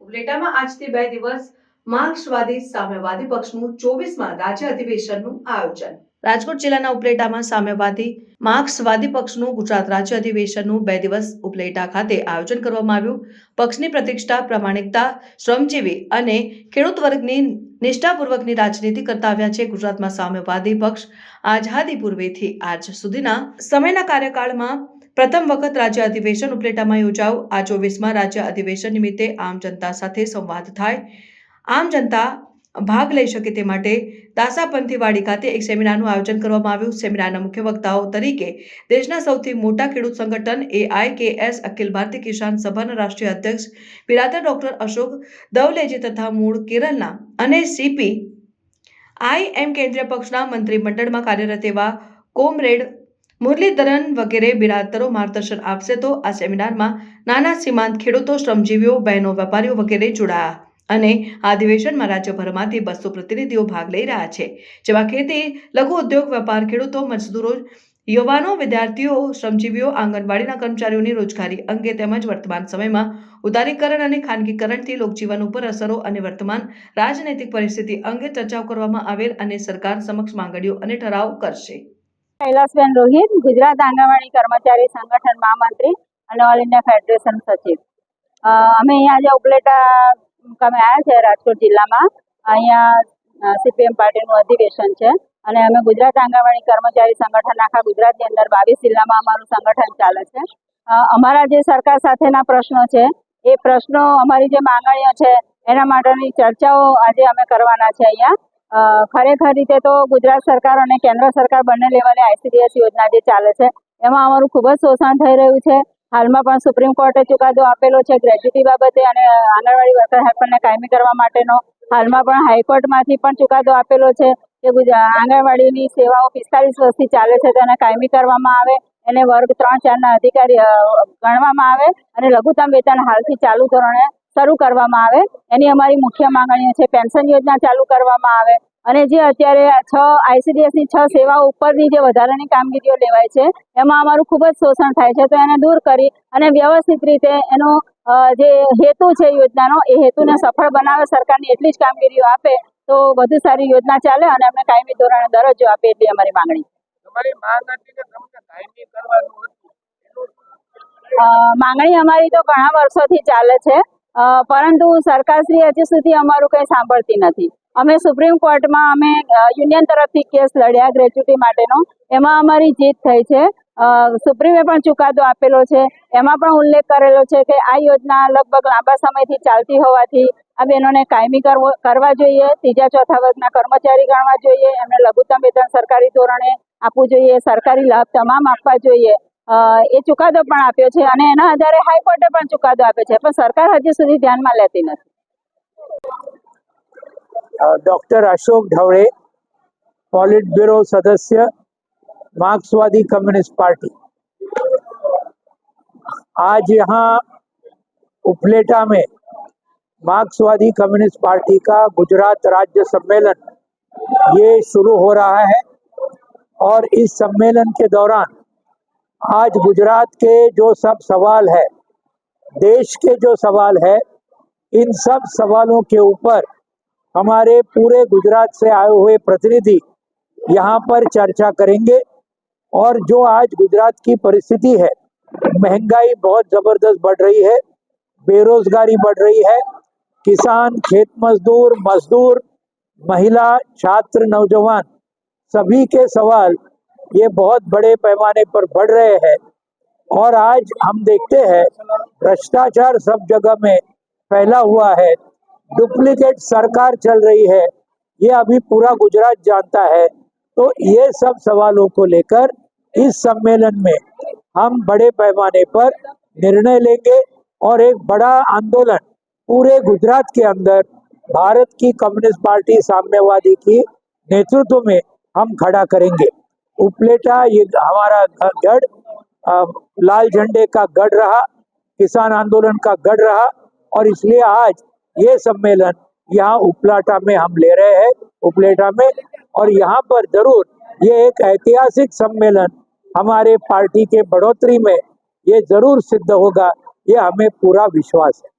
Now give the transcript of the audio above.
ઉપલેટામાં આજથી 2 દિવસ માર્ક્સવાદી સામ્યવાદી પક્ષનું 24મા રાજ્ય અધિવેશનનું આયોજન। રાજકોટ જિલ્લાના ઉપલેટામાં સામ્યવાદી માર્ક્સવાદી પક્ષનું ગુજરાત રાજ્ય અધિવેશનનું 2 દિવસ ઉપલેટા ખાતે આયોજન કરવામાં આવ્યું। પક્ષની પ્રતિષ્ઠા, પ્રામાણિકતા, શ્રમજીવી અને ખેડૂત વર્ગની નિષ્ઠાપૂર્વકની રાજનીતિ કરતા આવ્યા છે। ગુજરાતમાં સામ્યવાદી પક્ષ આઝાદી પૂર્વેથી આજ સુધીના સમયના કાર્યકાળમાં પ્રથમ વખત રાજ્ય અધિવેશન ઉપલેટામાં યોજાયું। આ 24મા રાજ્ય અધિવેશન નિમિત્તે આમ જનતા સાથે સંવાદ થાય, આમ જનતા ભાગ લઈ શકે તે માટે દાસાપંથીવાડી ખાતે એક સેમિનારનું આયોજન કરવામાં આવ્યું। સેમિનારના મુખ્ય વક્તાઓ તરીકે દેશના સૌથી મોટા ખેડૂત સંગઠન AIKS અખિલ ભારતીય કિસાન સભાના રાષ્ટ્રીય અધ્યક્ષ બિરાદર ડોક્ટર અશોક દવલેજી તથા મૂળ કેરળના અને CPIM કેન્દ્રીય પક્ષના મંત્રીમંડળમાં કાર્યરત એવા કોમરેડ મુરલીધરન વગેરે બિરાદરો માર્ગદર્શન આપશે। તો આ સેમિનારમાં નાના સીમાંત ખેડૂતો, શ્રમજીવીઓ, બહેનો, વેપારીઓ વગેરે જોડાયા અને આ અધિવેશનમાં રાજ્યભરમાંથી 200 પ્રતિનિધિઓ ભાગ લઈ રહ્યા છે, જેમાં ખેતી, લઘુ ઉદ્યોગ, વેપાર, ખેડૂતો, મજદૂરો, યુવાનો, વિદ્યાર્થીઓ, શ્રમજીવીઓ, આંગણવાડીના કર્મચારીઓની રોજગારી અંગે તેમજ વર્તમાન સમયમાં ઉદારીકરણ અને ખાનગીકરણથી લોકજીવન ઉપર અસરો અને વર્તમાન રાજનૈતિક પરિસ્થિતિ અંગે ચર્ચાઓ કરવામાં આવેલ અને સરકાર સમક્ષ માંગણીઓ અને ઠરાવ કરશે। कैलासबेन रोहित, गुजरात आंगणवाड़ी कर्मचारी संगठन महामंत्री और ऑल इंडिया फेडरेशन सचिव। अमे आज उपलेटा मुकामे आया छे राजकोट जिल्ला में। अहींया CPM पार्टी अधिवेशन है और अमे गुजरात आंगणवाड़ी कर्मचारी संगठन आखा गुजरात की अंदर 22 जिल्ला में अमारुं संगठन चाले छे। अमारा जे सरकार साथेना प्रश्नों है ए प्रश्नों अमारी जे मांगणीओ छे एना माटेनी चर्चाओ आज अमे करवाना छे। अहींया खरेखर रीते तो गुजरात सरकार और केन्द्र सरकार बने लेवले ICDS योजना जे चाले छे एमां अमारुं खूब ज शोषण थई रह्युं छे। हालमां पण सुप्रीम कोर्टे चुकादो आपेलो छे ग्रेच्युटी बाबते अने आंगणवाड़ी वर्कर हेल्परने कायमी करवा माटेनो। हालमां पण हाईकोर्टमांथी पण चुकादो आपेलो छे के आंगणवाड़ीनी सेवाओ 45 वर्षथी चाले छे तेने कायमी करवामां आवे, एने वर्ग 3-4 ना अधिकारी गणवामां आवे अने लघुत्तम वेतन हालथी चालू धोरणे शरू करवामां आवे। एनी अमारी मुख्य मांगणीओ छे। पेन्शन योजना चालू करवामां आवे અને જે અત્યારે 6 ICDS ની 6 સેવાઓ ઉપરની જે વધારાની કામગીરીઓ લેવાય છે એમાં અમારું ખૂબ જ શોષણ થાય છે, તો એને દૂર કરી અને વ્યવસ્થિત રીતે એનો જે હેતુ છે યોજનાનો એ હેતુને સફળ બનાવે, સરકારની એટલી જ કામગીરીઓ આપે તો વધુ સારી યોજના ચાલે અને અમને કાયમી ધોરણે દરજ્જો આપે એટલી અમારી માંગણી છે। તમારી માંગ હતી કે તમને કાયમી કરવાનું હતું? માંગણી અમારી તો ઘણા વર્ષોથી ચાલે છે, પરંતુ સરકારશ્રી હજી સુધી અમારું કંઈ સાંભળતી નથી। અમે સુપ્રીમ કોર્ટમાં અમે યુનિયન તરફથી કેસ લડ્યા ગ્રેચ્યુટી માટેનો, એમાં અમારી જીત થઈ છે। સુપ્રીમે પણ ચુકાદો આપેલો છે, એમાં પણ ઉલ્લેખ કરેલો છે કે આ યોજના લગભગ લાંબા સમયથી ચાલતી હોવાથી આ બહેનોને કાયમી કરવા જોઈએ, 3-4 વર્ગના કર્મચારી ગણવા જોઈએ, એમને લઘુત્તમ વેતન સરકારી ધોરણે આપવું જોઈએ, સરકારી લાભ તમામ આપવા જોઈએ। એ ચુકાદો પણ આપ્યો છે અને એના આધારે હાઈકોર્ટે પણ ચુકાદો આપ્યો છે, પણ સરકાર હજી સુધી ધ્યાનમાં લેતી નથી। डॉक्टर अशोक ढवळे, पॉलिट ब्यूरो सदस्य, मार्क्सवादी कम्युनिस्ट पार्टी। आज यहाँ उपलेटा में मार्क्सवादी कम्युनिस्ट पार्टी का गुजरात राज्य सम्मेलन ये शुरू हो रहा है और इस सम्मेलन के दौरान आज गुजरात के जो सब सवाल है, देश के जो सवाल है, इन सब सवालों के ऊपर हमारे पूरे गुजरात से आए हुए प्रतिनिधि यहाँ पर चर्चा करेंगे। और जो आज गुजरात की परिस्थिति है, महंगाई बहुत ज़बरदस्त बढ़ रही है, बेरोजगारी बढ़ रही है, किसान, खेत मजदूर, महिला, छात्र, नौजवान सभी के सवाल ये बहुत बड़े पैमाने पर बढ़ रहे हैं। और आज हम देखते हैं भ्रष्टाचार सब जगह में फैला हुआ है, डुप्लीकेट सरकार चल रही है, ये अभी पूरा गुजरात जानता है। तो ये सब सवालों को लेकर इस सम्मेलन में हम बड़े पैमाने पर निर्णय लेंगे और एक बड़ा आंदोलन पूरे गुजरात के अंदर भारत की कम्युनिस्ट पार्टी साम्यवादी की नेतृत्व में हम खड़ा करेंगे। उपलेटा ये हमारा गढ़ लाल झंडे का गढ़ रहा, किसान आंदोलन का गढ़ रहा, और इसलिए आज ये सम्मेलन यहाँ उपलेटा में हम ले रहे हैं, उपलेटा में। और यहाँ पर जरूर ये एक ऐतिहासिक सम्मेलन हमारे पार्टी के बढ़ोतरी में ये जरूर सिद्ध होगा, ये हमें पूरा विश्वास है।